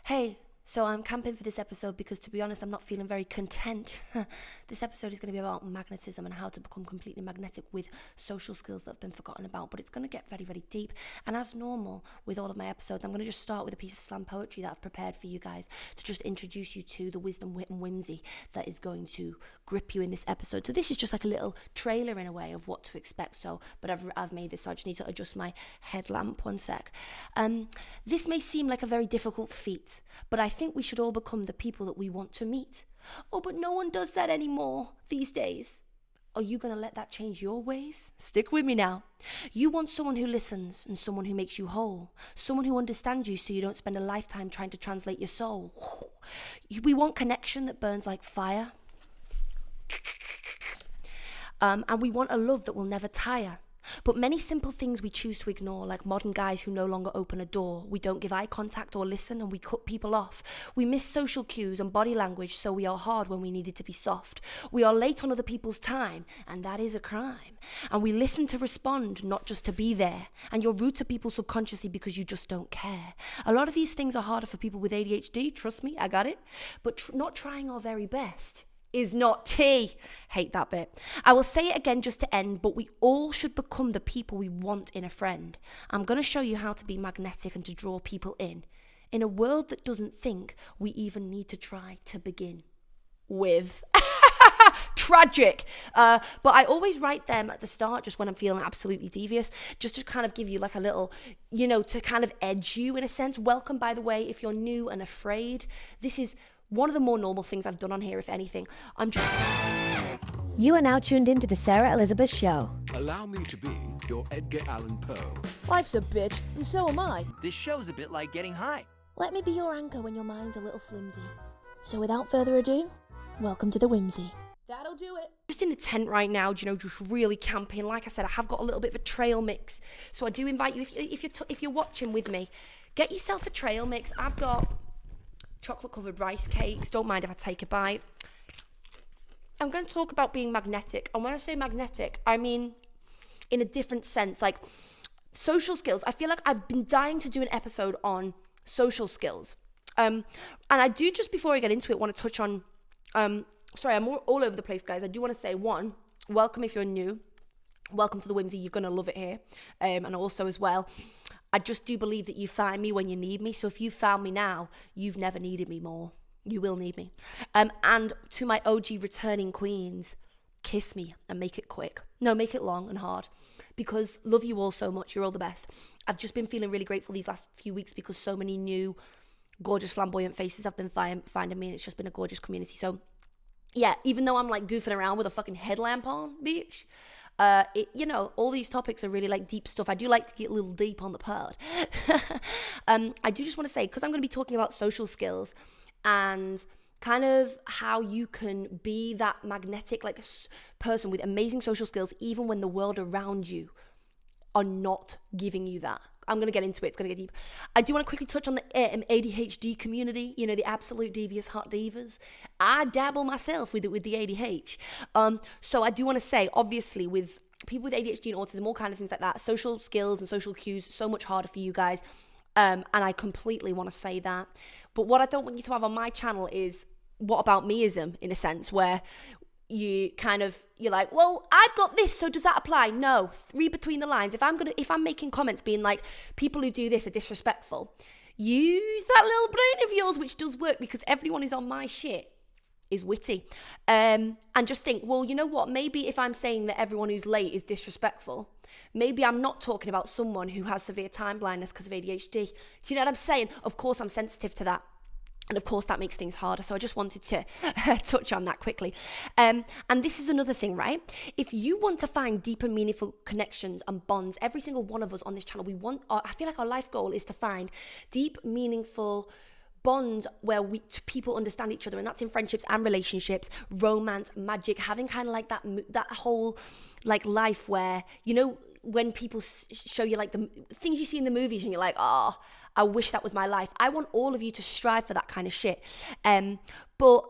Hey, so I'm camping for this episode because, to be honest, I'm not feeling very content. This episode is going to be about magnetism and how to become completely magnetic with social skills that have been forgotten about, but it's going to get very, very deep. And as normal with all of my episodes, I'm going to just start with a piece of slam poetry that I've prepared for you guys to just introduce you to the wisdom, wit and whimsy that is going to grip you in this episode. So this is just like a little trailer in a way of what to expect. But I've made this, so I just need to adjust my headlamp. One sec. This may seem like a very difficult feat, but I think we should all become the people that we want to meet. Oh, but no one does that anymore these days. Are you going to let that change your ways? Stick with me now. You want someone who listens and someone who makes you whole. Someone who understands you so you don't spend a lifetime trying to translate your soul. We want connection that burns like fire. And we want a love that will never tire. But many simple things we choose to ignore, like modern guys who no longer open a door. We don't give eye contact or listen, and we cut people off. We miss social cues and body language, so we are hard when we needed to be soft. We are late on other people's time, and that is a crime. And we listen to respond, not just to be there. And you're rude to people subconsciously because you just don't care. A lot of these things are harder for people with ADHD, trust me, I got it. But not trying our very best is not tea. Hate that bit. I will say it again just to end, but we all should become the people we want in a friend. I'm going to show you how to be magnetic and to draw people in a world that doesn't think we even need to try to begin with. Tragic. But I always write them at the start just when I'm feeling absolutely devious, just to kind of give you like a little, to kind of edge you in a sense. Welcome, by the way, if you're new and afraid. This is one of the more normal things I've done on here, if anything. You are now tuned into the Sarah Elizabeth Show. Allow me to be your Edgar Allan Poe. Life's a bitch, and so am I. This show's a bit like getting high. Let me be your anchor when your mind's a little flimsy. So without further ado, welcome to the whimsy. That'll do it. Just in the tent right now, just really camping. Like I said, I have got a little bit of a trail mix. So I do invite you, if you're watching with me, get yourself a trail mix. I've got chocolate-covered rice cakes. Don't mind if I take a bite. I'm going to talk about being magnetic. And when I say magnetic, I mean in a different sense. Like social skills. I feel like I've been dying to do an episode on social skills. And I do, just before I get into it, want to touch on... sorry, I'm all over the place, guys. I do want to say, one, welcome if you're new. Welcome to the whimsy. You're going to love it here. And also as well, I just do believe that you find me when you need me. So if you found me now, you've never needed me more. You will need me. And to my OG returning queens, kiss me and make it quick. No, make it long and hard. Because love you all so much. You're all the best. I've just been feeling really grateful these last few weeks because so many new, gorgeous, flamboyant faces have been finding me. And it's just been a gorgeous community. So yeah, even though I'm like goofing around with a fucking headlamp on, bitch. All these topics are really like deep stuff. I do like to get a little deep on the pod. I do just want to say, because I'm going to be talking about social skills and kind of how you can be that magnetic like person with amazing social skills, even when the world around you are not giving you that. I'm going to get into it. It's going to get deep. I do want to quickly touch on the ADHD community, the absolute devious hot divas. I dabble myself with the ADHD. So I do want to say, obviously, with people with ADHD and autism, all kind of things like that, social skills and social cues, so much harder for you guys. And I completely want to say that. But what I don't want you to have on my channel is what about meism, in a sense, where you're like, well, I've got this, so does that apply? No, read between the lines. If I'm making comments being like, people who do this are disrespectful, use that little brain of yours, which does work, because everyone who's on my shit is witty. And just think, well, you know what? Maybe if I'm saying that everyone who's late is disrespectful, maybe I'm not talking about someone who has severe time blindness because of ADHD. Do you know what I'm saying? Of course, I'm sensitive to that. And of course, that makes things harder. So I just wanted to touch on that quickly. And this is another thing, right? If you want to find deep and meaningful connections and bonds, every single one of us on this channel, I feel like our life goal is to find deep, meaningful bonds where people understand each other. And that's in friendships and relationships, romance, magic, having kind of like that whole like life where, when people show you like the things you see in the movies and you're like, oh, I wish that was my life. I want all of you to strive for that kind of shit. But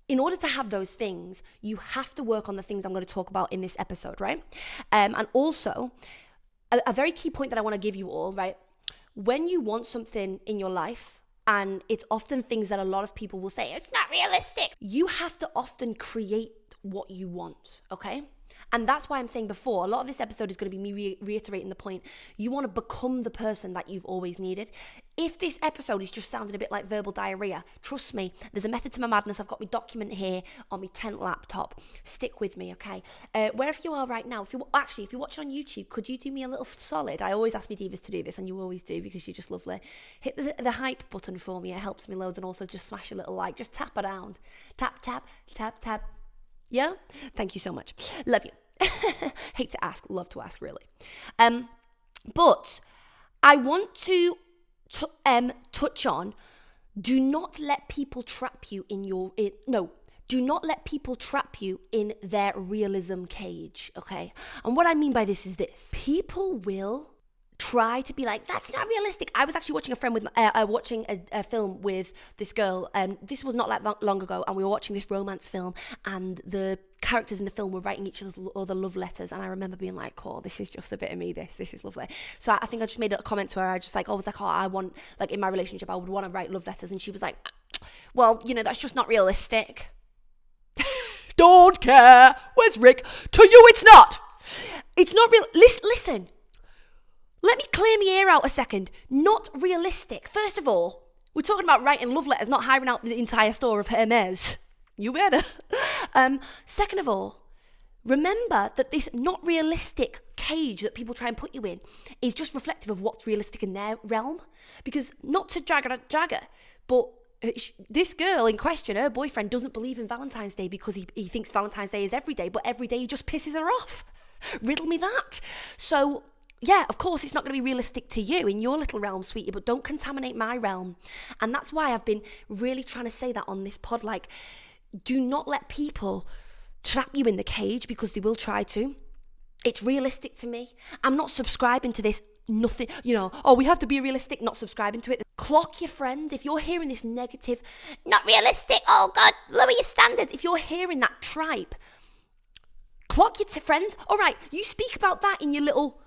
in order to have those things, you have to work on the things I'm going to talk about in this episode, right? And also, a very key point that I want to give you all, right? When you want something in your life, And it's often things that a lot of people will say, it's not realistic. You have to often create what you want, okay? And that's why I'm saying before, a lot of this episode is going to be me reiterating the point. You want to become the person that you've always needed. If this episode is just sounding a bit like verbal diarrhea, trust me, there's a method to my madness. I've got my document here on my tent laptop. Stick with me, okay? Wherever you are right now, if you're watching on YouTube, could you do me a little solid? I always ask my divas to do this, and you always do because you're just lovely. Hit the hype button for me. It helps me loads, and also just smash a little like. Just tap around. Tap, tap, tap, tap. Yeah? Thank you so much. Love you. Hate to ask, love to ask, really. But I want to touch on, do not let people trap you do not let people trap you in their realism cage, okay? And what I mean by this is this. People will try to be like, that's not realistic. I was actually watching a film with this girl. This was not like long ago, and we were watching this romance film, and the characters in the film were writing each other love letters, and I remember being like, oh, this is just a bit of me, this is lovely. So I think I just made a comment to her. I just I want, like, in my relationship, I would want to write love letters, and she was like, well, that's just not realistic. Don't care. Where's Rick? To you, it's not. It's not real. Listen. Let me clear my ear out a second. Not realistic. First of all, we're talking about writing love letters, not hiring out the entire store of Hermes. You better. Second of all, remember that this not realistic cage that people try and put you in is just reflective of what's realistic in their realm. Because not to drag her, but this girl in question, her boyfriend, doesn't believe in Valentine's Day because he thinks Valentine's Day is every day, but every day he just pisses her off. Riddle me that. So, yeah, of course, it's not going to be realistic to you in your little realm, sweetie, but don't contaminate my realm. And that's why I've been really trying to say that on this pod. Like, do not let people trap you in the cage, because they will try to. It's realistic to me. I'm not subscribing to this nothing, we have to be realistic, not subscribing to it. Clock your friends. If you're hearing this negative, not realistic, oh God, lower your standards. If you're hearing that tripe, clock your friends. All right, you speak about that in your little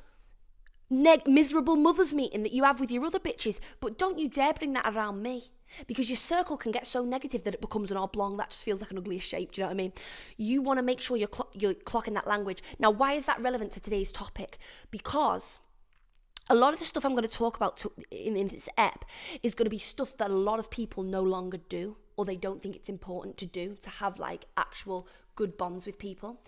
miserable mothers meeting that you have with your other bitches, but don't you dare bring that around me, because your circle can get so negative that it becomes an oblong that just feels like an ugliest shape. Do you know what I mean? You want to make sure you're clocking that language. Now, why is that relevant to today's topic? Because a lot of the stuff I'm going to talk about in this ep is going to be stuff that a lot of people no longer do, or they don't think it's important to do, to have like actual good bonds with people.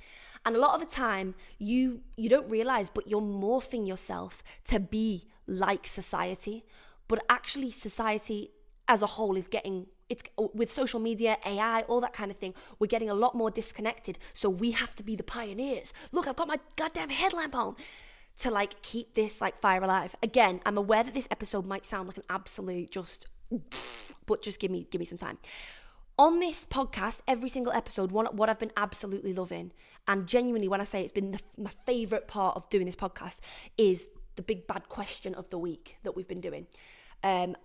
And a lot of the time, you don't realize, but you're morphing yourself to be like society. But actually, society as a whole is with social media, AI, all that kind of thing, we're getting a lot more disconnected. So we have to be the pioneers. Look, I've got my goddamn headlamp on to like keep this like fire alive. Again, I'm aware that this episode might sound like an absolute but just give me some time. On this podcast, every single episode, what I've been absolutely loving, and genuinely when I say it's been my favourite part of doing this podcast, is the big bad question of the week that we've been doing.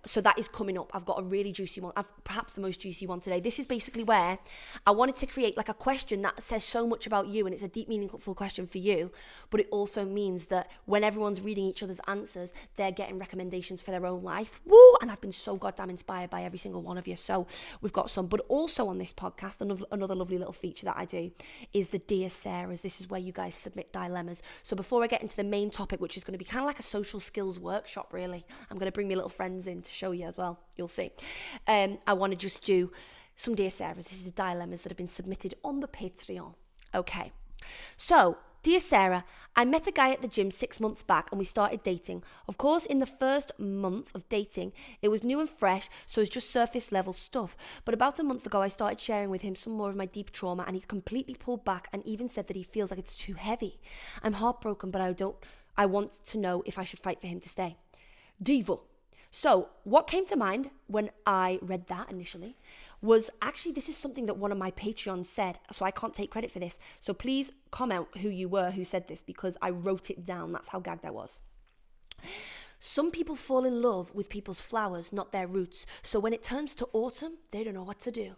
So that is coming up. I've got a really juicy one. Perhaps the most juicy one today. This is basically where I wanted to create like a question that says so much about you, and it's a deep, meaningful question for you, but it also means that when everyone's reading each other's answers, they're getting recommendations for their own life. Woo! And I've been so goddamn inspired by every single one of you. So we've got some, but also on this podcast, another lovely little feature that I do is the Dear Sarahs. This is where you guys submit dilemmas. So before I get into the main topic, which is going to be kind of like a social skills workshop, really, I'm going to bring my little friends in to show you as well. You'll see. I want to just do some Dear Sarahs. This is the dilemmas that have been submitted on the Patreon. Okay. So, Dear Sarah, I met a guy at the gym 6 months back and we started dating. Of course, in the first month of dating, it was new and fresh, so it's just surface level stuff. But about a month ago, I started sharing with him some more of my deep trauma, and he's completely pulled back and even said that he feels like it's too heavy. I'm heartbroken, but I want to know if I should fight for him to stay. Diva. So what came to mind when I read that initially was actually, this is something that one of my Patreons said, so I can't take credit for this. So please comment who you were who said this, because I wrote it down. That's how gagged I was. Some people fall in love with people's flowers, not their roots. So when it turns to autumn, they don't know what to do.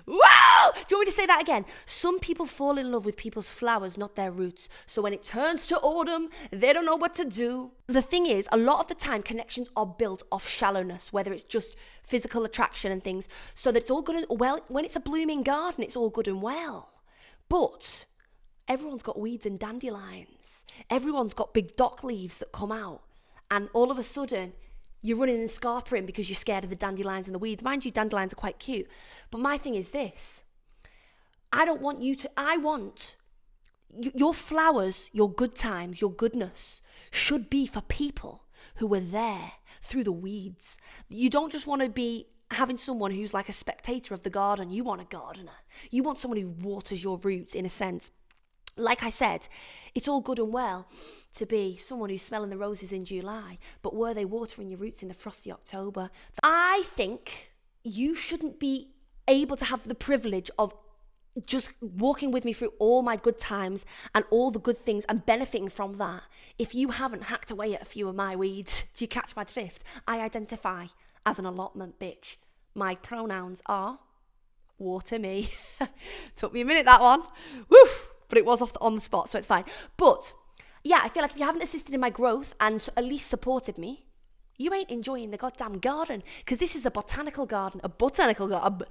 Wow! Do you want me to say that again? Some people fall in love with people's flowers, not their roots. So when it turns to autumn, they don't know what to do. The thing is, a lot of the time, connections are built off shallowness, whether it's just physical attraction and things. So that it's all good and well, when it's a blooming garden, it's all good and well. But everyone's got weeds and dandelions. Everyone's got big dock leaves that come out. And all of a sudden, you're running and scarpering because you're scared of the dandelions and the weeds. Mind you, dandelions are quite cute. But my thing is this. I want your flowers, your good times, your goodness should be for people who were there through the weeds. You don't just want to be having someone who's like a spectator of the garden. You want a gardener. You want someone who waters your roots in a sense. Like I said, it's all good and well to be someone who's smelling the roses in July, but were they watering your roots in the frosty October? I think you shouldn't be able to have the privilege of just walking with me through all my good times and all the good things and benefiting from that if you haven't hacked away at a few of my weeds. Do you catch my drift? I identify as an allotment bitch. My pronouns are water me. Took me a minute, that one. Woo! But it was on the spot, so it's fine. But yeah, I feel like if you haven't assisted in my growth and at least supported me, you ain't enjoying the goddamn garden, because this is a botanical garden, botanical garden.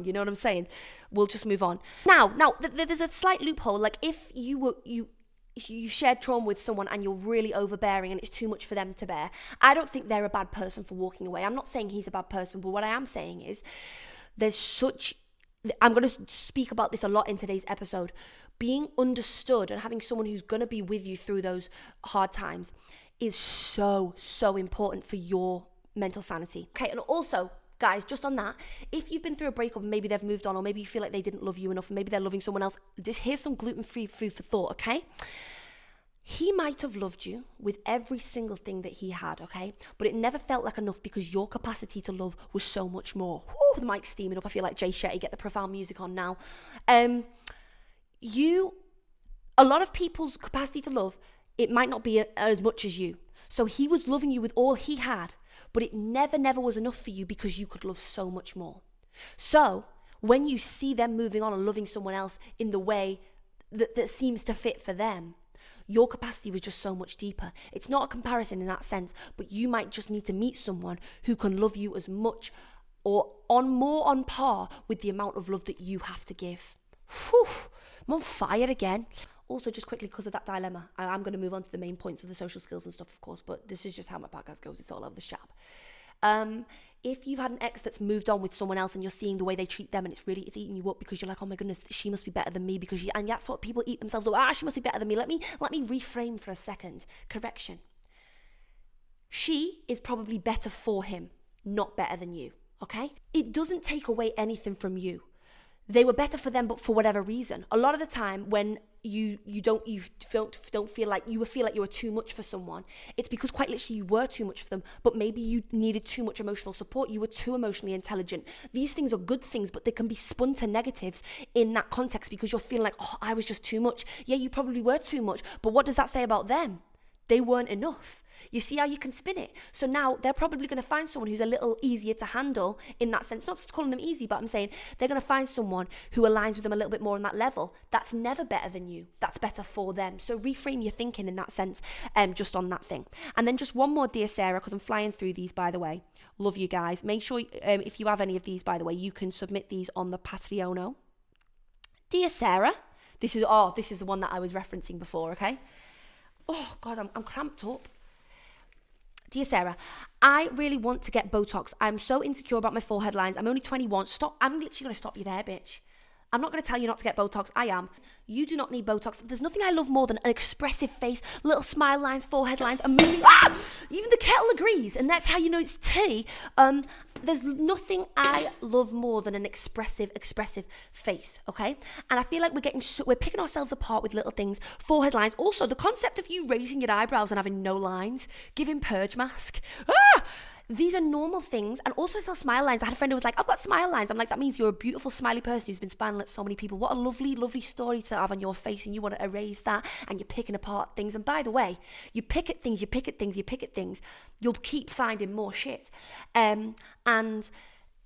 You know what I'm saying? We'll just move on. Now, there's a slight loophole. Like if you shared trauma with someone and you're really overbearing and it's too much for them to bear, I don't think they're a bad person for walking away. I'm not saying he's a bad person, but what I am saying is I'm going to speak about this a lot in today's episode. Being understood and having someone who's going to be with you through those hard times is so, so important for your mental sanity. Okay, and also, guys, just on that, if you've been through a breakup and maybe they've moved on, or maybe you feel like they didn't love you enough and maybe they're loving someone else, just here's some gluten-free food for thought, okay? He might have loved you with every single thing that he had, okay? But it never felt like enough because your capacity to love was so much more. Whew, the mic's steaming up. I feel like Jay Shetty, get the profound music on now. A lot of people's capacity to love, it might not be as much as you. So he was loving you with all he had, but it never was enough for you because you could love so much more. So when you see them moving on and loving someone else in the way that seems to fit for them, your capacity was just so much deeper. It's not a comparison in that sense, but you might just need to meet someone who can love you as much or more on par with the amount of love that you have to give. Whew, I'm on fire again. Also, just quickly, because of that dilemma, I'm going to move on to the main points of the social skills and stuff, of course, but this is just how my podcast goes. It's all over the shop. If you've had an ex that's moved on with someone else and you're seeing the way they treat them and it's eating you up because you're like, oh my goodness, she must be better than me and that's what people eat themselves up. She must be better than me. Let me reframe for a second. Correction. She is probably better for him, not better than you. Okay? It doesn't take away anything from you. They were better for them, but for whatever reason. A lot of the time when you don't feel like you were too much for someone, it's because quite literally you were too much for them, but maybe you needed too much emotional support. You were too emotionally intelligent. These things are good things, but they can be spun to negatives in that context because you're feeling like, oh, I was just too much. Yeah, you probably were too much, but what does that say about them? They weren't enough. You see how you can spin it? So now they're probably going to find someone who's a little easier to handle in that sense. Not just calling them easy, but I'm saying they're going to find someone who aligns with them a little bit more on that level. That's never better than you. That's better for them. So reframe your thinking in that sense, just on that thing. And then just one more, Dear Sarah, because I'm flying through these, by the way. Love you guys. Make sure if you have any of these, by the way, you can submit these on the Patreon. Dear Sarah, this is the one that I was referencing before, okay? Oh, God, I'm cramped up. Dear Sarah, I really want to get Botox. I'm so insecure about my forehead lines. I'm only 21. Stop. I'm literally going to stop you there, bitch. I'm not going to tell you not to get Botox. I am. You do not need Botox. There's nothing I love more than an expressive face, little smile lines, forehead lines, and moving. Even the kettle agrees, and that's how you know it's tea. There's nothing I love more than an expressive face, okay? And I feel like we're picking ourselves apart with little things. Forehead lines. Also, the concept of you raising your eyebrows and having no lines, giving purge mask. These are normal things. And also as well, smile lines. I had a friend who was like, I've got smile lines. I'm like, that means you're a beautiful, smiley person who's been smiling at so many people. What a lovely, lovely story to have on your face, and you want to erase that, and you're picking apart things. And by the way, you pick at things, you'll keep finding more shit. And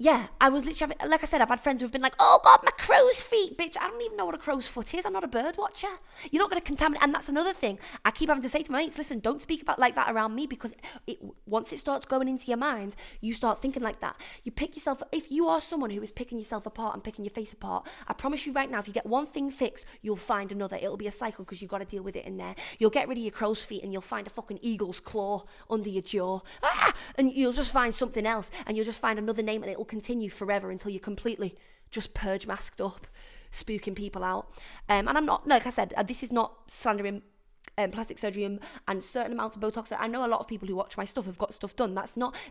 yeah, I was literally, like I said, I've had friends who've been like, oh God, my crow's feet, bitch. I don't even know what a crow's foot is. I'm not a bird watcher. You're not going to contaminate. And that's another thing. I keep having to say to my mates, listen, don't speak about like that around me, because once it starts going into your mind, you start thinking like that. You pick yourself, if you are someone who is picking yourself apart and picking your face apart, I promise you right now, if you get one thing fixed, you'll find another. It'll be a cycle because you've got to deal with it in there. You'll get rid of your crow's feet and you'll find a fucking eagle's claw under your jaw. And you'll just find something else, and you'll just find another name, and it'll continue forever until you're completely just purge masked up, spooking people out. And I'm not, like I said, this is not slandering plastic surgery and certain amounts of Botox. I know a lot of people who watch my stuff have got stuff done.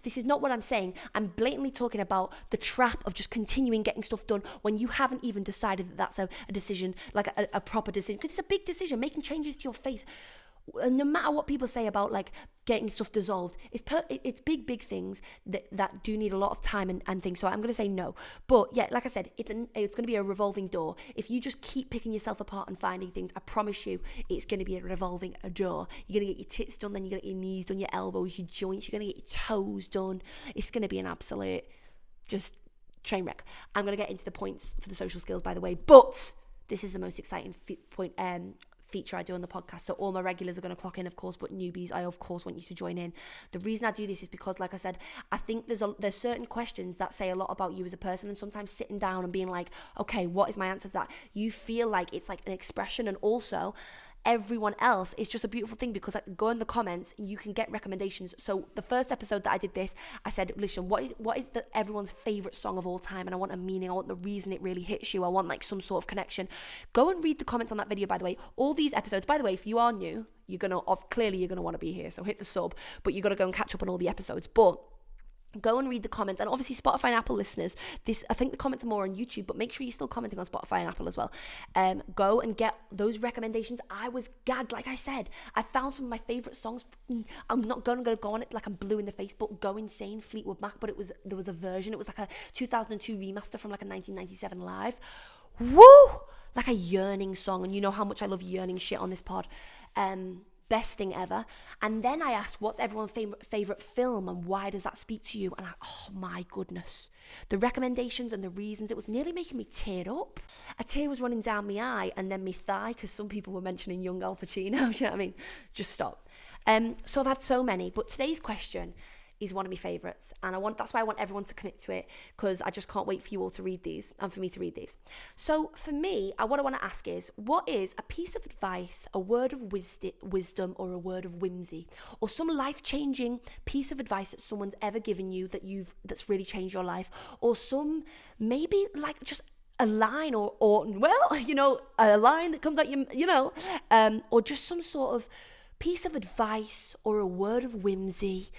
This is not what I'm saying. I'm blatantly talking about the trap of just continuing getting stuff done when you haven't even decided that that's a decision, like a proper decision. Because it's a big decision, making changes to your face. No matter what people say about like getting stuff dissolved, it's big things that do need a lot of time and things. So I'm going to say no. But yeah, like I said, it's going to be a revolving door. If you just keep picking yourself apart and finding things, I promise you, it's going to be a revolving door. You're going to get your tits done, then you're going to get your knees done, your elbows, your joints. You're going to get your toes done. It's going to be an absolute just train wreck. I'm going to get into the points for the social skills, by the way, but this is the most exciting feature I do on the podcast. So all my regulars are going to clock in, of course, but newbies, I of course want you to join in. The reason I do this is because, like I said, I think there's certain questions that say a lot about you as a person, and sometimes sitting down and being like, okay, what is my answer to that? You feel like it's like an expression, and also everyone else, it's just a beautiful thing because I go in the comments and you can get recommendations. So the first episode that I did this, I said, listen, what is everyone's favorite song of all time? And I want a meaning. I want the reason it really hits you. I want like some sort of connection. Go and read the comments on that video, by the way. All these episodes, by the way, if you are new, you're gonna want to be here, so hit the sub, but you got to go and catch up on all the episodes. But go and read the comments, and obviously Spotify and Apple listeners, I think the comments are more on YouTube, but make sure you're still commenting on Spotify and Apple as well. Go and get those recommendations. I was gagged, like I said. I found some of my favorite songs. I'm not going to go on it like I'm blue in the face, but Go Insane, Fleetwood Mac, but there was a version. It was like a 2002 remaster from like a 1997 live. Woo! Like a yearning song, and you know how much I love yearning shit on this pod. Best thing ever. And then I asked, what's everyone's favorite film and why does that speak to you? And oh my goodness, the recommendations and the reasons, it was nearly making me tear up. A tear was running down my eye and then my thigh, because some people were mentioning young Al Pacino. Do you know what I mean? Just stop. So I've had so many, but today's question is one of my favourites, and that's why I want everyone to commit to it, because I just can't wait for you all to read these and for me to read these. So for me, what I want to ask is, what is a piece of advice, a word of wisdom, or a word of whimsy, or some life-changing piece of advice that someone's ever given you that's really changed your life, or some maybe like just a line or well, you know, a line that comes out or just some sort of piece of advice or a word of whimsy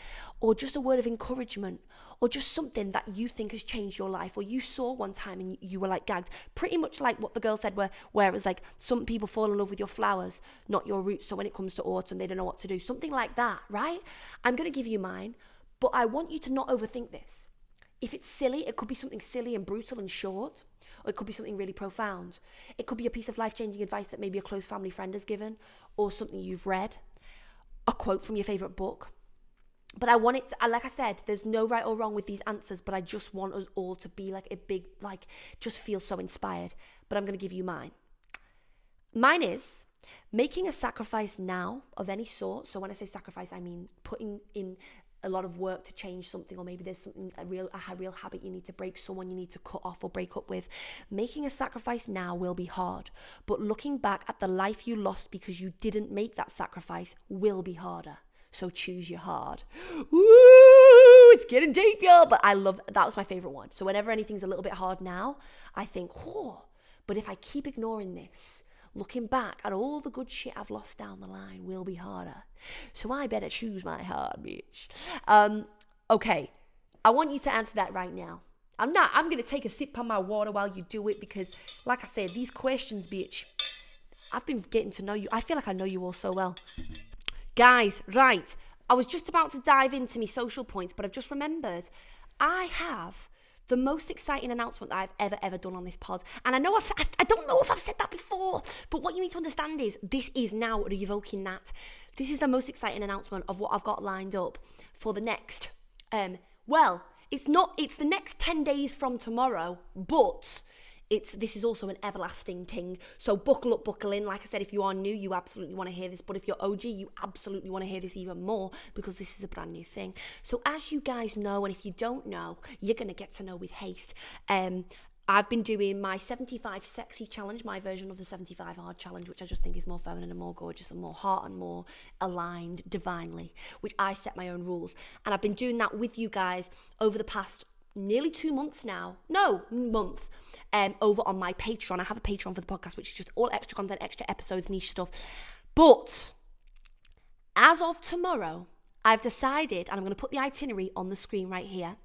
or just a word of encouragement or just something that you think has changed your life, or you saw one time and you were like gagged, pretty much like what the girl said where it was like, some people fall in love with your flowers, not your roots, so when it comes to autumn they don't know what to do, something like that, right? I'm going to give you mine, but I want you to not overthink this. If it's silly, it could be something silly and brutal and short, or it could be something really profound. It could be a piece of life-changing advice that maybe a close family friend has given, or something you've read, a quote from your favourite book. But I want it to, like I said, there's no right or wrong with these answers, but I just want us all to be like a big, like, just feel so inspired. But I'm going to give you mine. Mine is making a sacrifice now of any sort. So when I say sacrifice, I mean putting in a lot of work to change something, or maybe there's something, a real habit you need to break, someone you need to cut off or break up with. Making a sacrifice now will be hard, but looking back at the life you lost because you didn't make that sacrifice will be harder. So choose your hard. Woo! It's getting deep, y'all. But that was my favorite one. So whenever anything's a little bit hard now, I think, but if I keep ignoring this, looking back at all the good shit I've lost down the line will be harder. So I better choose my hard, bitch. Okay. I want you to answer that right now. I'm going to take a sip on my water while you do it, because like I said, these questions, bitch, I've been getting to know you. I feel like I know you all so well. Guys, right. I was just about to dive into my social points, but I've just remembered I have the most exciting announcement that I've ever done on this pod. And I don't know if I've said that before, but what you need to understand is this is now revoking that. This is the most exciting announcement of what I've got lined up for the next, it's the next 10 days from tomorrow, but this is also an everlasting thing. So buckle up, buckle in. Like I said, if you are new, you absolutely want to hear this. But if you're OG, you absolutely want to hear this even more because this is a brand new thing. So as you guys know, and if you don't know, you're going to get to know with haste. I've been doing my 75 sexy challenge, my version of the 75 hard challenge, which I just think is more feminine and more gorgeous and more heart and more aligned divinely, which I set my own rules. And I've been doing that with you guys over the past nearly 2 months now. No, month. Over on my Patreon. I have a Patreon for the podcast, which is just all extra content, extra episodes, niche stuff. But as of tomorrow, I've decided, and I'm going to put the itinerary on the screen right here.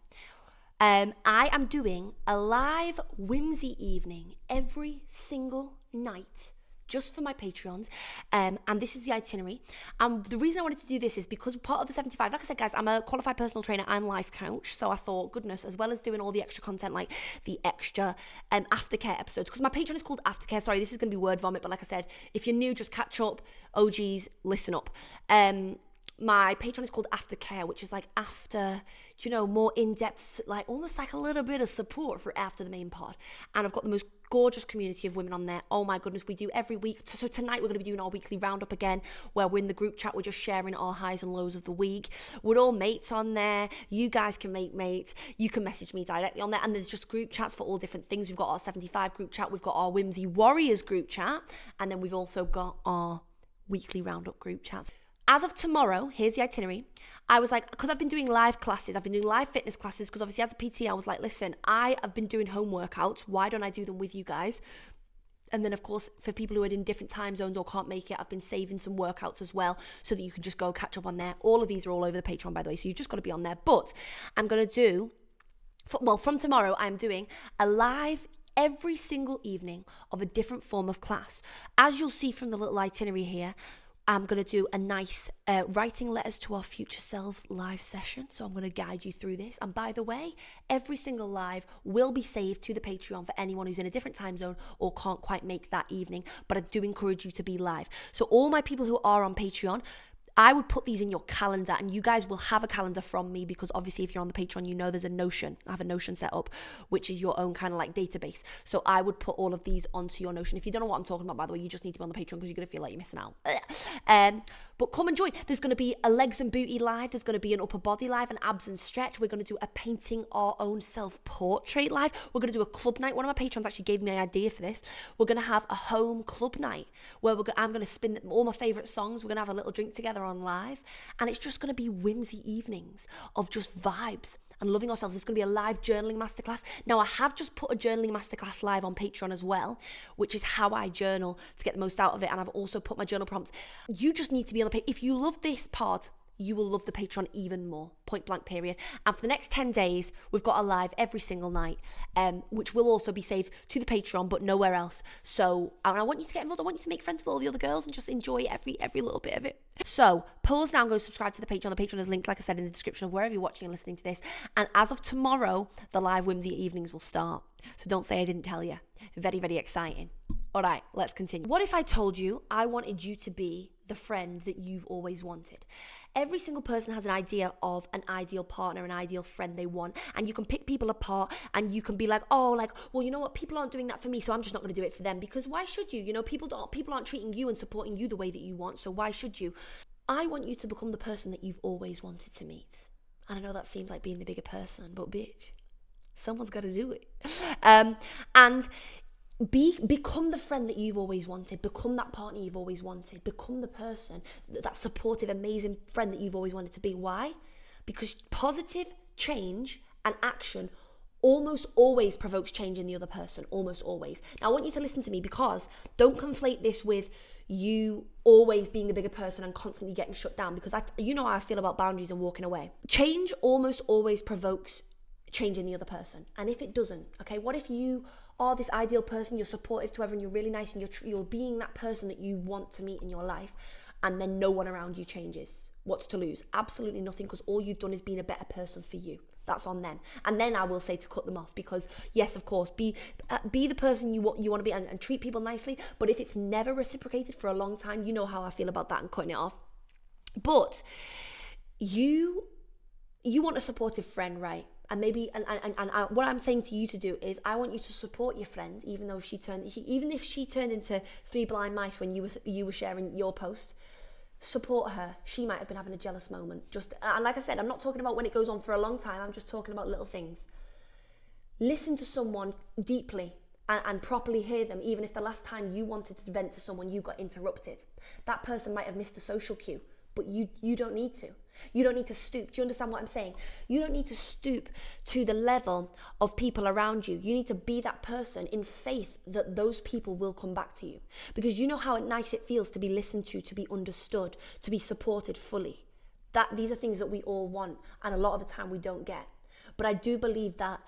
I am doing a live whimsy evening every single night just for my Patreons, and this is the itinerary. The reason I wanted to do this is because part of the 75, like I said, guys, I'm a qualified personal trainer and life coach, so I thought, goodness, as well as doing all the extra content, like the extra aftercare episodes, because my Patreon is called Aftercare. Sorry, this is going to be word vomit, but like I said, if you're new, just catch up. OGs, listen up. My Patreon is called Aftercare, which is like after, more in-depth, like almost like a little bit of support for after the main pod. And I've got the most gorgeous community of women on there. Oh my goodness, we do every week. So tonight we're going to be doing our weekly roundup again, where we're in the group chat. We're just sharing our highs and lows of the week. We're all mates on there. You guys can make mates. You can message me directly on there. And there's just group chats for all different things. We've got our 75 group chat. We've got our Whimsy Warriors group chat. And then we've also got our weekly roundup group chats. As of tomorrow, here's the itinerary. I was like, because I've been doing live classes, I've been doing live fitness classes, because obviously as a PT, I was like, listen, I have been doing home workouts. Why don't I do them with you guys? And then, of course, for people who are in different time zones or can't make it, I've been saving some workouts as well so that you can just go catch up on there. All of these are all over the Patreon, by the way, so you've just got to be on there. But I'm going to do, from tomorrow, I'm doing a live every single evening of a different form of class. As you'll see from the little itinerary here, I'm going to do a nice writing letters to our future selves live session. So I'm going to guide you through this. And by the way, every single live will be saved to the Patreon for anyone who's in a different time zone or can't quite make that evening. But I do encourage you to be live. So all my people who are on Patreon, I would put these in your calendar, and you guys will have a calendar from me, because obviously if you're on the Patreon, you know there's a Notion. I have a Notion set up, which is your own kind of like database. So I would put all of these onto your Notion. If you don't know what I'm talking about, by the way, you just need to be on the Patreon because you're going to feel like you're missing out. But come and join. There's going to be a legs and booty live. There's going to be an upper body live, an abs and stretch. We're going to do a painting our own self-portrait live. We're going to do a club night. One of my patrons actually gave me an idea for this. We're going to have a home club night where I'm going to spin all my favourite songs. We're going to have a little drink together on live. And it's just going to be whimsy evenings of just vibes and loving ourselves. There's going to be a live journaling masterclass. Now, I have just put a journaling masterclass live on Patreon as well, which is how I journal to get the most out of it. And I've also put my journal prompts. You just need to be on the page. If you love this pod, you will love the Patreon even more, point blank period. And for the next 10 days, we've got a live every single night, which will also be saved to the Patreon, but nowhere else. So, and I want you to get involved. I want you to make friends with all the other girls and just enjoy every little bit of it. So, pause now and go subscribe to the Patreon. The Patreon is linked, like I said, in the description of wherever you're watching and listening to this. And as of tomorrow, the live whimsy evenings will start. So don't say I didn't tell you. Very, very exciting. All right, let's continue. What if I told you I wanted you to be the friend that you've always wanted? Every single person has an idea of an ideal partner, an ideal friend they want. And you can pick people apart and you can be like, well, you know what? People aren't doing that for me, so I'm just not going to do it for them. Because why should you? You know, people aren't treating you and supporting you the way that you want, so why should you? I want you to become the person that you've always wanted to meet. And I know that seems like being the bigger person, but bitch, someone's got to do it. And become the friend that you've always wanted. Become that partner you've always wanted. Become the person, that supportive, amazing friend that you've always wanted to be. Why? Because positive change and action almost always provokes change in the other person. Almost always. Now, I want you to listen to me, because don't conflate this with you always being the bigger person and constantly getting shut down, because you know how I feel about boundaries and walking away. Change almost always provokes change in the other person. And if it doesn't, okay, what if you are this ideal person, you're supportive to everyone, you're really nice, and you're being that person that you want to meet in your life, and then no one around you changes? What's to lose? Absolutely nothing, because all you've done is being a better person for you. That's on them. And then I will say to cut them off, because yes, of course, be the person you want to be, and treat people nicely. But if it's never reciprocated for a long time, you know how I feel about that and cutting it off. But you want a supportive friend, right? what I'm saying to you to do is I want you to support your friend, even if she turned into three blind mice when you were sharing your post. Support her. She might have been having a jealous moment. And like I said, I'm not talking about when it goes on for a long time. I'm just talking about little things. Listen to someone deeply and properly hear them, even if the last time you wanted to vent to someone, you got interrupted. That person might have missed a social cue, but you don't need to. You don't need to stoop. Do you understand what I'm saying? You don't need to stoop to the level of people around you. You need to be that person in faith that those people will come back to you. Because you know how nice it feels to be listened to be understood, to be supported fully. These are things that we all want, and a lot of the time we don't get. But I do believe that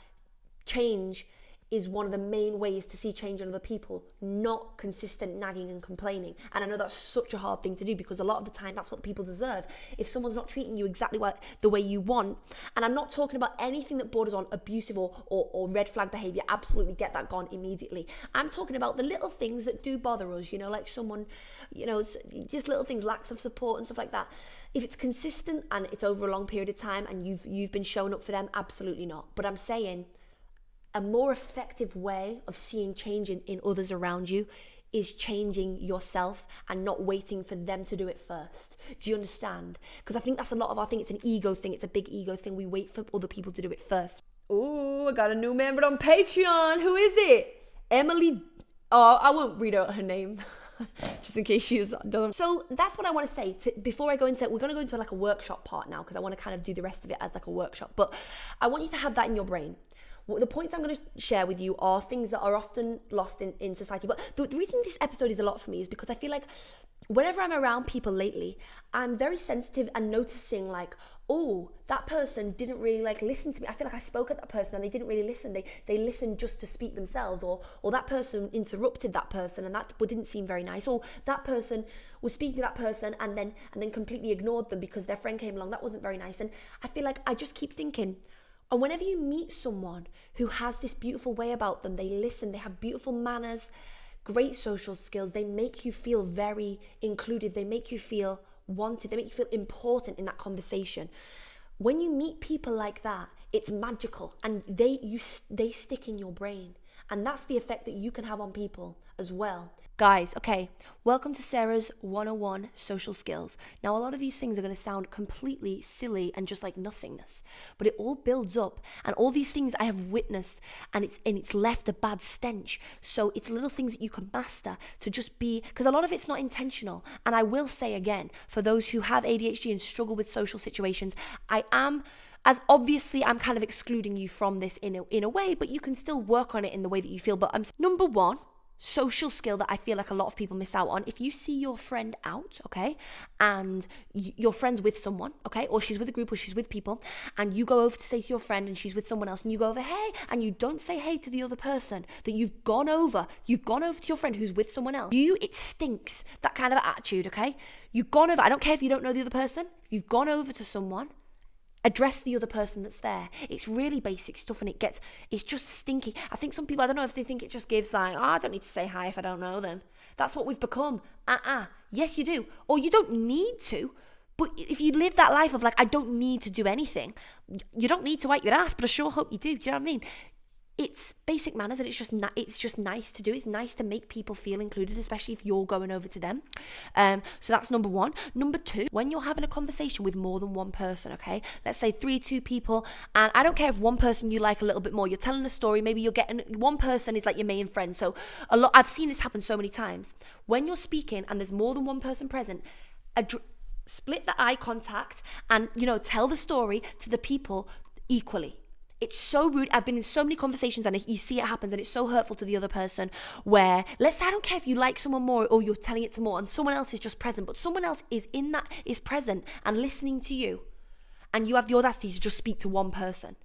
change is one of the main ways to see change in other people, not consistent nagging and complaining. And I know that's such a hard thing to do because a lot of the time that's what people deserve. If someone's not treating you exactly the way you want, and I'm not talking about anything that borders on abusive or red flag behavior, absolutely get that gone immediately. I'm talking about the little things that do bother us, like someone, just little things, lacks of support and stuff like that. If it's consistent and it's over a long period of time and you've been showing up for them, absolutely not. But I'm saying, a more effective way of seeing change in others around you is changing yourself and not waiting for them to do it first. Do you understand? Because I think that's a lot of our thing. It's an ego thing. It's a big ego thing. We wait for other people to do it first. Oh, I got a new member on Patreon. Who is it? Emily. Oh, I won't read out her name. Just in case she was done. So that's what I want to say before I go into, we're going to go into like a workshop part now because I want to kind of do the rest of it as like a workshop. But I want you to have that in your brain. The points I'm going to share with you are things that are often lost in society. But the reason this episode is a lot for me is because I feel like whenever I'm around people lately, I'm very sensitive and noticing like, oh, that person didn't really like listen to me. I feel like I spoke at that person and they didn't really listen. They listened just to speak themselves, or that person interrupted that person and that didn't seem very nice. Or that person was speaking to that person and then completely ignored them because their friend came along. That wasn't very nice. And I feel like I just keep thinking, and whenever you meet someone who has this beautiful way about them, they listen, they have beautiful manners, great social skills, they make you feel very included, they make you feel wanted, they make you feel important in that conversation. When you meet people like that, it's magical and they stick in your brain. And that's the effect that you can have on people as well. Guys, okay, welcome to Sarah's 101 social skills. Now, a lot of these things are going to sound completely silly and just like nothingness, but it all builds up, and all these things I have witnessed, and it's left a bad stench. So it's little things that you can master to just be, because a lot of it's not intentional. And I will say again, for those who have ADHD and struggle with social situations, I'm kind of excluding you from this in a way, but you can still work on it in the way that you feel. But number one social skill that I feel like a lot of people miss out on: if you see your friend out, okay, and your friend's with someone, okay, or she's with a group or she's with people, and you go over to say to your friend and she's with someone else, and you go over, hey, and you don't say hey to the other person that you've gone over to your friend who's with someone else. It stinks, that kind of attitude, okay? You've gone over, I don't care if you don't know the other person, if you've gone over to someone, address the other person that's there. It's really basic stuff, and it's just stinky. I think some people, I don't know if they think it just gives like, oh, I don't need to say hi if I don't know them. That's what we've become. Yes, you do. Or you don't need to. But if you live that life of like, I don't need to do anything, you don't need to wipe your ass, but I sure hope you do. Do you know what I mean? It's basic manners, and it's just nice to do. It's nice to make people feel included, especially if you're going over to them. So that's number one. Number two, when you're having a conversation with more than one person, okay? Let's say 2 people, and I don't care if one person you like a little bit more. You're telling a story, maybe you're getting, one person is like your main friend. So I've seen this happen so many times. When you're speaking and there's more than one person present, split the eye contact and, tell the story to the people equally. It's so rude. I've been in so many conversations and you see it happens, and it's so hurtful to the other person where, let's say, I don't care if you like someone more or you're telling it to more and someone else is just present, but someone else is present and listening to you, and you have the audacity to just speak to one person.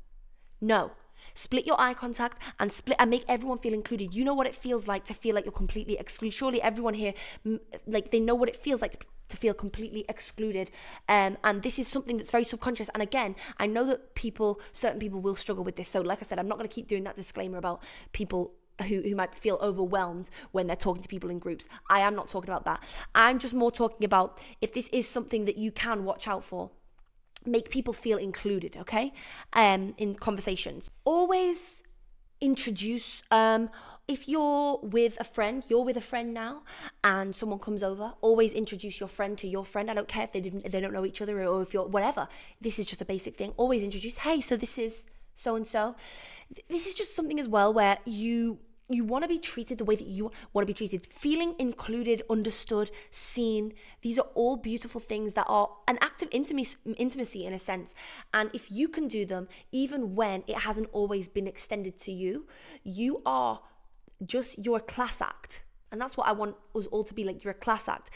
No. Split your eye contact and make everyone feel included. You know what it feels like to feel like you're completely excluded. Surely everyone here, like, they know what it feels like to feel completely excluded. And this is something that's very subconscious. And again, I know that certain people will struggle with this. So like I said, I'm not going to keep doing that disclaimer about people who might feel overwhelmed when they're talking to people in groups. I am not talking about that. I'm just more talking about if this is something that you can watch out for. make people feel included, okay? In conversations. Always introduce, if you're with a friend now and someone comes over, always introduce your friend to your friend. I don't care if they don't know each other, or if you're whatever. This is just a basic thing. Always introduce, hey, so this is so and so. This is just something as well where you want to be treated the way that you want to be treated. Feeling included, understood, seen. These are all beautiful things that are an act of intimacy in a sense. And if you can do them, even when it hasn't always been extended to you, you're a class act. And that's what I want us all to be, like, you're a class act.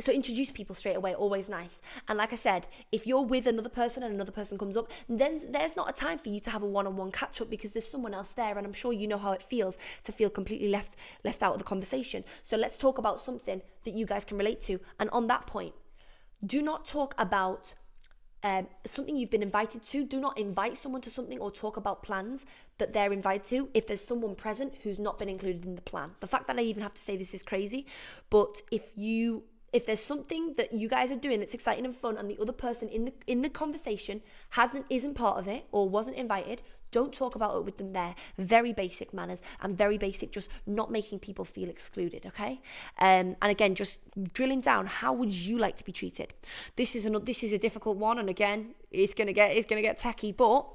So introduce people straight away, always nice. And like I said, if you're with another person and another person comes up, then there's not a time for you to have a one-on-one catch up, because there's someone else there, and I'm sure you know how it feels to feel completely left out of the conversation. So let's talk about something that you guys can relate to. And on that point, do not talk about something you've been invited to. Do not invite someone to something or talk about plans that they're invited to if there's someone present who's not been included in the plan. The fact that I even have to say this is crazy, but if there's something that you guys are doing that's exciting and fun, and the other person in the conversation isn't part of it or wasn't invited, don't talk about it with them there. Very basic manners, and very basic just not making people feel excluded, okay? And again, just drilling down, how would you like to be treated? This is a difficult one, and again, it's gonna get techy, but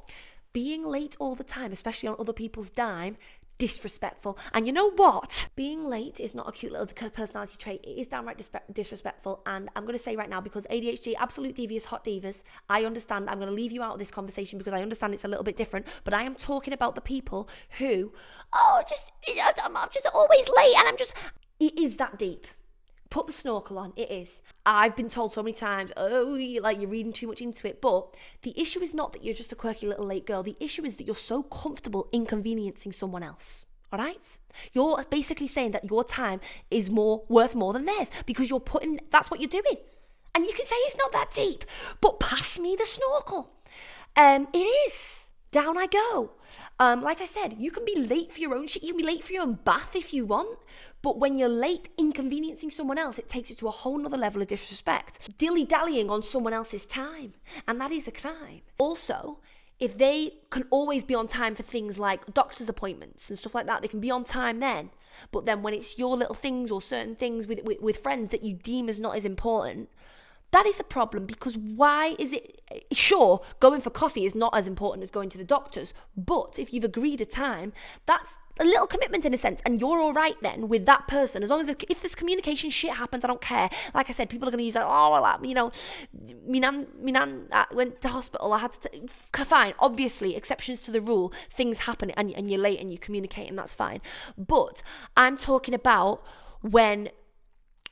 being late all the time, especially on other people's dime, disrespectful. And you know what? Being late is not a cute little personality trait. It is downright disrespectful. And I'm going to say right now, because ADHD, absolute devious, hot divas, I understand. I'm going to leave you out of this conversation because I understand it's a little bit different. But I am talking about the people who, I'm just always late, and it is that deep. Put the snorkel on. It is. I've been told so many times, you're reading too much into it. But the issue is not that you're just a quirky little late girl. The issue is that you're so comfortable inconveniencing someone else. All right? You're basically saying that your time is worth more than theirs, because that's what you're doing. And you can say it's not that deep, but pass me the snorkel. It is. Down I go. Like I said, you can be late for your own shit. You can be late for your own bath if you want. But when you're late inconveniencing someone else, it takes it to a whole nother level of disrespect. Dilly-dallying on someone else's time. And that is a crime. Also, if they can always be on time for things like doctor's appointments and stuff like that, they can be on time then. But then when it's your little things or certain things with friends that you deem as not as important, that is a problem, because why is it? Sure, going for coffee is not as important as going to the doctor's, but if you've agreed a time, that's a little commitment in a sense, and you're all right then with that person. As long as if this communication shit happens, I don't care. Like I said, people are going to use that, me nan went to hospital, I had to, fine, obviously, exceptions to the rule, things happen, and you're late and you communicate, and that's fine. But I'm talking about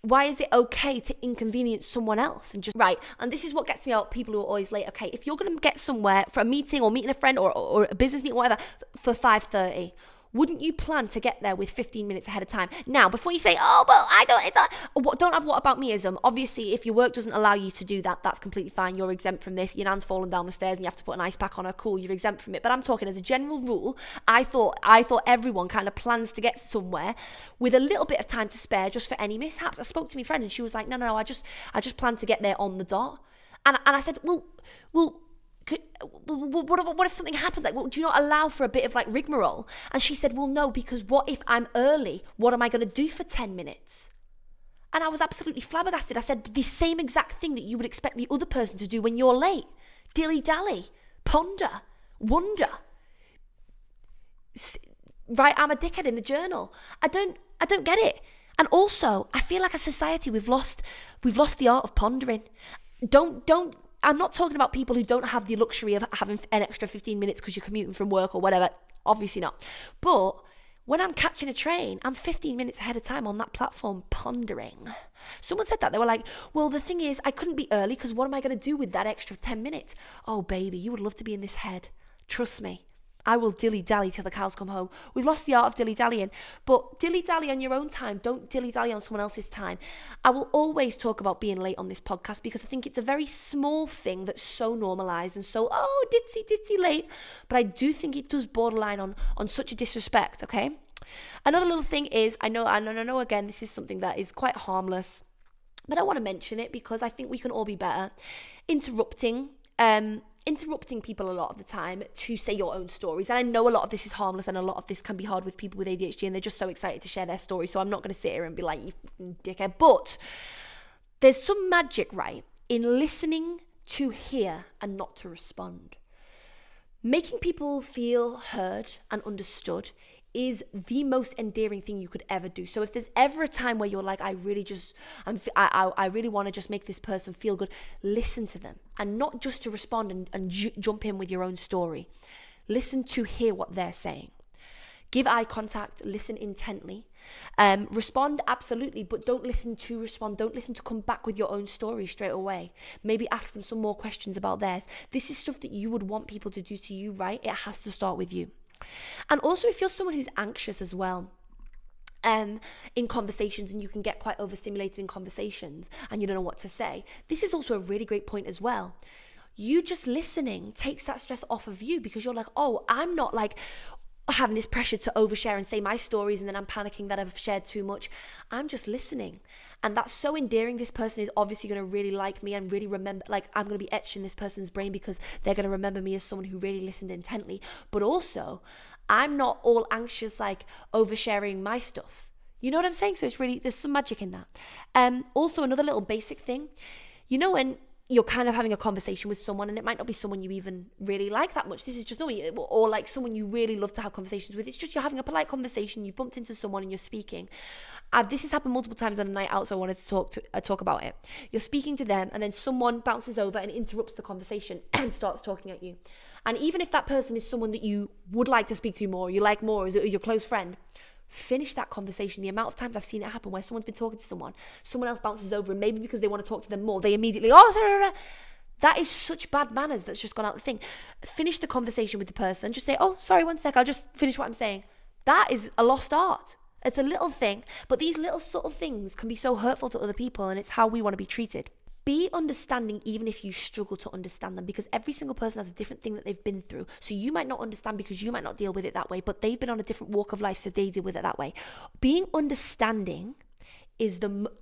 why is it okay to inconvenience someone else? And this is what gets me out, people who are always late. Okay, if you're going to get somewhere for a meeting or meeting a friend or a business meeting, whatever, for 5:30, wouldn't you plan to get there with 15 minutes ahead of time? Now, before you say, don't have what about meism. Obviously, if your work doesn't allow you to do that, that's completely fine. You're exempt from this. Your nan's fallen down the stairs and you have to put an ice pack on her. Cool, you're exempt from it. But I'm talking as a general rule. I thought everyone kind of plans to get somewhere with a little bit of time to spare just for any mishaps. I spoke to my friend and she was like, no, I just plan to get there on the dot. And I said, well, what if something happens? Like, do you not allow for a bit of like rigmarole? And she said, well, no, because what if I'm early? What am I going to do for 10 minutes? And I was absolutely flabbergasted. I said, the same exact thing that you would expect the other person to do when you're late. Dilly-dally, ponder, wonder. Right, I'm a dickhead in a journal. I don't get it. And also, I feel like as a society, we've lost the art of pondering. I'm not talking about people who don't have the luxury of having an extra 15 minutes because you're commuting from work or whatever. Obviously not. But when I'm catching a train, I'm 15 minutes ahead of time on that platform pondering. Someone said that. They were like, well, the thing is, I couldn't be early because what am I going to do with that extra 10 minutes? Oh, baby, you would love to be in this head. Trust me. I will dilly-dally till the cows come home. We've lost the art of dilly-dallying. But dilly-dally on your own time. Don't dilly-dally on someone else's time. I will always talk about being late on this podcast because I think it's a very small thing that's so normalised and so, ditzy late. But I do think it does borderline on such a disrespect, okay? Another little thing is, I know, again, this is something that is quite harmless. but I want to mention it because I think we can all be better. Interrupting people a lot of the time to say your own stories. And I know a lot of this is harmless and a lot of this can be hard with people with ADHD and they're just so excited to share their story. So I'm not going to sit here and be like, you dickhead. But there's some magic, right, in listening to hear and not to respond. Making people feel heard and understood is the most endearing thing you could ever do. So if there's ever a time where you're like, I really want to just make this person feel good, listen to them, and not just to respond and jump in with your own story. Listen to hear what they're saying. Give eye contact, listen intently. Respond, absolutely, but don't listen to respond. Don't listen to come back with your own story straight away. Maybe ask them some more questions about theirs. This is stuff that you would want people to do to you, right? It has to start with you. And also, if you're someone who's anxious as well, in conversations, and you can get quite overstimulated in conversations and you don't know what to say, this is also a really great point as well. You just listening takes that stress off of you because you're like, oh, I'm not like having this pressure to overshare and say my stories and then I'm panicking that I've shared too much. I'm just listening. And that's so endearing. This person is obviously going to really like me and really remember, like I'm going to be etched in this person's brain because they're going to remember me as someone who really listened intently. But also, I'm not all anxious, like oversharing my stuff. You know what I'm saying? So it's really, there's some magic in that. Also, another little basic thing, you know, when you're kind of having a conversation with someone and it might not be someone you even really like that much. This is just knowing, or like someone you really love to have conversations with. It's just you're having a polite conversation. You've bumped into someone and you're speaking. This has happened multiple times on a night out, so I wanted to talk about it. You're speaking to them and then someone bounces over and interrupts the conversation and starts talking at you. And even if that person is someone that you would like to speak to more, you like more, is your close friend, finish that conversation. The amount of times I've seen it happen where someone's been talking to someone else bounces over, and maybe because they want to talk to them more, they immediately, that is such bad manners that's just gone out the thing. Finish the conversation with the person. Just say, oh, sorry, one sec, I'll just finish what I'm saying. That is a lost art. It's a little thing, but these little subtle things can be so hurtful to other people, and it's how we want to be treated. Be understanding even if you struggle to understand them, because every single person has a different thing that they've been through. So you might not understand because you might not deal with it that way, but they've been on a different walk of life, so they deal with it that way. Being understanding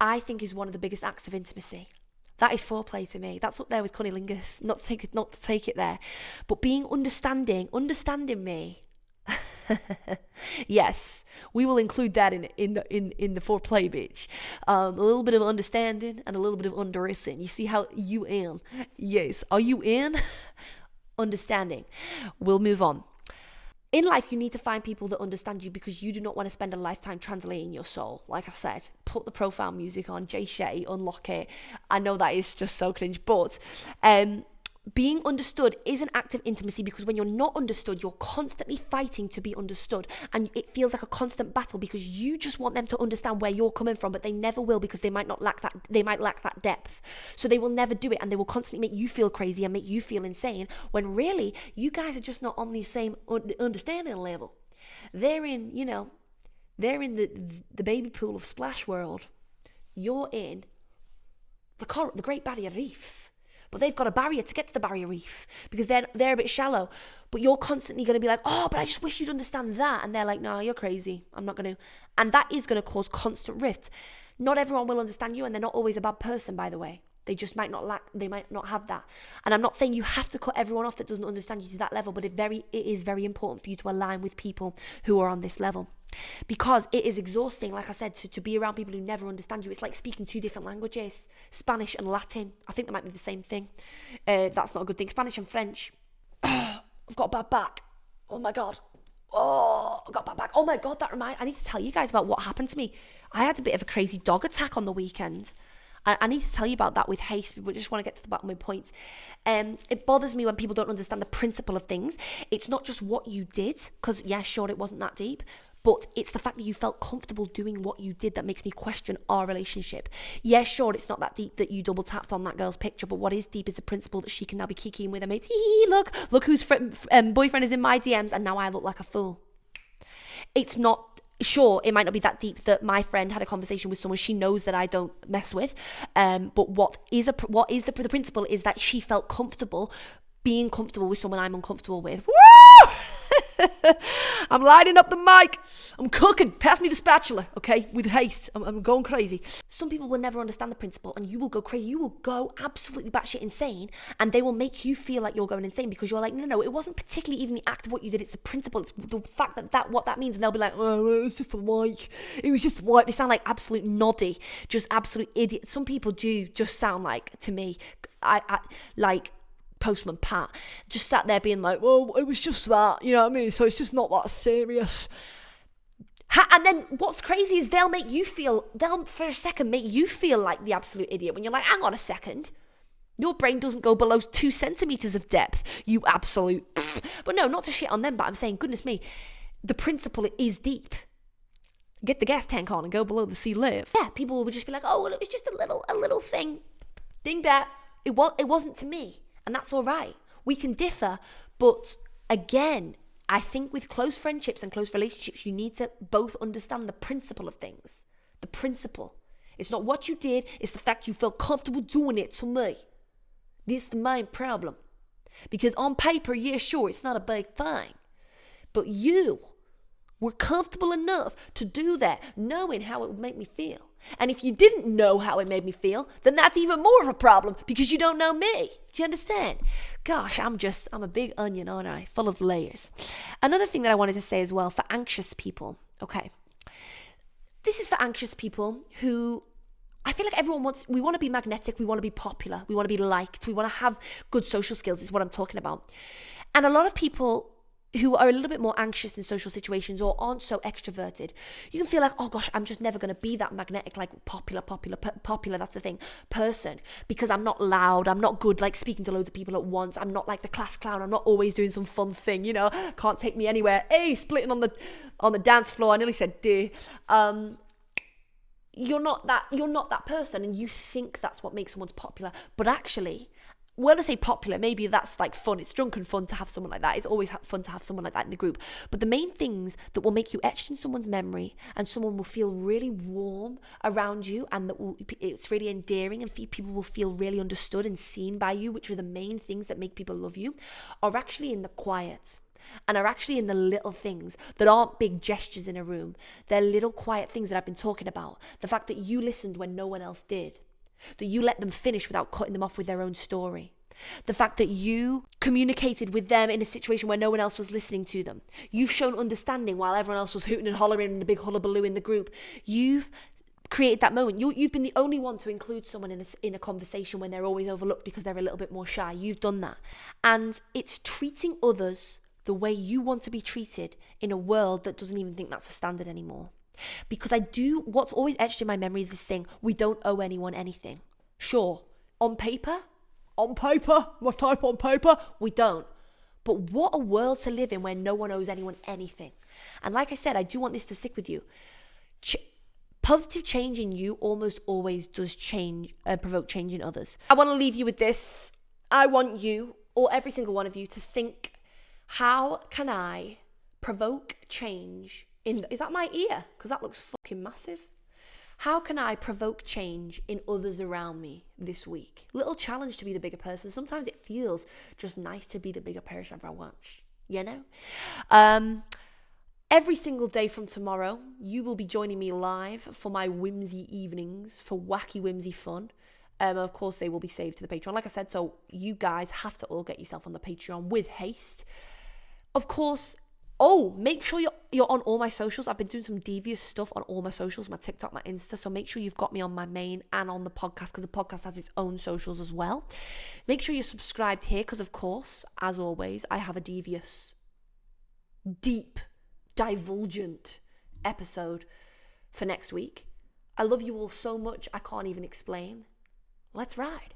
I think is one of the biggest acts of intimacy. That is foreplay to me. That's up there with cunnilingus. Not to take it there, but being understanding me. Yes, we will include that in the foreplay, bitch. A little bit of understanding and a little bit of understanding. You see how you in? Yes, are you in? Understanding. We'll move on. In life, you need to find people that understand you because you do not want to spend a lifetime translating your soul. Like I said, put the profile music on, Jay Shetty, unlock it. I know that is just so cringe, but being understood is an act of intimacy, because when you're not understood, you're constantly fighting to be understood, and it feels like a constant battle because you just want them to understand where you're coming from, but they never will because they might lack that depth. So they will never do it, and they will constantly make you feel crazy and make you feel insane when really you guys are just not on the same understanding level. They're in the baby pool of Splash World. You're in the Great Barrier Reef. But they've got a barrier to get to the barrier reef because they're a bit shallow. But you're constantly going to be like, oh, but I just wish you'd understand that. And they're like, no, you're crazy. I'm not going to. And that is going to cause constant rift. Not everyone will understand you, and they're not always a bad person, by the way. They just might not have that. And I'm not saying you have to cut everyone off that doesn't understand you to that level, but it is very important for you to align with people who are on this level. Because it is exhausting, like I said, to be around people who never understand you. It's like speaking two different languages, Spanish and Latin. I think that might be the same thing. That's not a good thing. Spanish and French. I've got a bad back. Oh my God. Oh, I got a bad back. Oh my God, I need to tell you guys about what happened to me. I had a bit of a crazy dog attack on the weekend. I need to tell you about that with haste, but I just want to get to the bottom of my points. It bothers me when people don't understand the principle of things. It's not just what you did, because yeah, sure, it wasn't that deep, but it's the fact that you felt comfortable doing what you did that makes me question our relationship. Yeah, sure, it's not that deep that you double tapped on that girl's picture, but what is deep is the principle that she can now be kikiing with her mates. Look whose boyfriend is in my DMs, and now I look like a fool. It's not. Sure, it might not be that deep that my friend had a conversation with someone she knows that I don't mess with, but the principle is that she felt comfortable being comfortable with someone I'm uncomfortable with. Woo! I'm lighting up the mic. I'm cooking. Pass me the spatula, okay? With haste. I'm going crazy. Some people will never understand the principle and you will go crazy. You will go absolutely batshit insane and they will make you feel like you're going insane because you're like, no, it wasn't particularly even the act of what you did. It's the principle. It's the fact that what that means. And they'll be like, oh, it was just a like. It was just like. They sound like absolute noddy, just absolute idiot. Some people do just sound like, to me, I like Postman Pat, just sat there being like, well, it was just that, you know what I mean? So it's just not that serious. And then what's crazy is they'll for a second make you feel like the absolute idiot when you're like, hang on a second. Your brain doesn't go below 2 centimeters of depth, you absolute. But no, not to shit on them, but I'm saying, goodness me, the principle is deep. Get the gas tank on and go below the sea live. Yeah, people would just be like, oh, well, it was just a little thing. Dingbat. It wasn't to me. And that's all right. We can differ, but again, I think with close friendships and close relationships, you need to both understand the principle of things. The principle. It's not what you did, it's the fact you felt comfortable doing it to me. This is the main problem. Because on paper, yeah, sure, it's not a big thing. But you were comfortable enough to do that, knowing how it would make me feel. And if you didn't know how it made me feel, then that's even more of a problem because you don't know me. Do you understand? Gosh, I'm a big onion, aren't I? Full of layers. Another thing that I wanted to say as well for anxious people, okay. This is for anxious people who, I feel like we want to be magnetic, we want to be popular, we want to be liked, we want to have good social skills is what I'm talking about. And a lot of people who are a little bit more anxious in social situations or aren't so extroverted, you can feel like, oh gosh, I'm just never going to be that magnetic, like popular, that's the thing, person, because I'm not loud, I'm not good like speaking to loads of people at once, I'm not like the class clown, I'm not always doing some fun thing, you know, can't take me anywhere, splitting on the dance floor, I nearly said dear. You're not that person and you think that's what makes someone popular, but actually, when I say popular, maybe that's like fun. It's drunken fun to have someone like that. It's always fun to have someone like that in the group. But the main things that will make you etched in someone's memory and someone will feel really warm around you and it's really endearing and people will feel really understood and seen by you, which are the main things that make people love you, are actually in the quiet. And are actually in the little things that aren't big gestures in a room. They're little quiet things that I've been talking about. The fact that you listened when no one else did. That you let them finish without cutting them off with their own story. The fact that you communicated with them in a situation where no one else was listening to them. You've shown understanding while everyone else was hooting and hollering in a big hullabaloo in the group. You've created that moment. You've been the only one to include someone in a conversation when they're always overlooked because they're a little bit more shy. You've done that. And it's treating others the way you want to be treated in a world that doesn't even think that's a standard anymore. Because what's always etched in my memory is this thing, we don't owe anyone anything. Sure, on paper, my type on paper, we don't. But what a world to live in where no one owes anyone anything. And like I said, I do want this to stick with you. Positive change in you almost always does provoke change in others. I want to leave you with this. I want you, or every single one of you, to think, how can I provoke change is that my ear? Because that looks fucking massive. How can I provoke change in others around me this week? Little challenge to be the bigger person. Sometimes it feels just nice to be the bigger person for once, you know? Every single day from tomorrow, you will be joining me live for my whimsy evenings, for wacky whimsy fun. Of course, they will be saved to the Patreon. Like I said, so you guys have to all get yourself on the Patreon with haste. Of course, make sure you're on all my socials. I've been doing some devious stuff on all my socials, my TikTok, my Insta. So make sure you've got me on my main and on the podcast because the podcast has its own socials as well. Make sure you're subscribed here because, of course, as always, I have a devious, deep, divulgent episode for next week. I love you all so much, I can't even explain. Let's ride.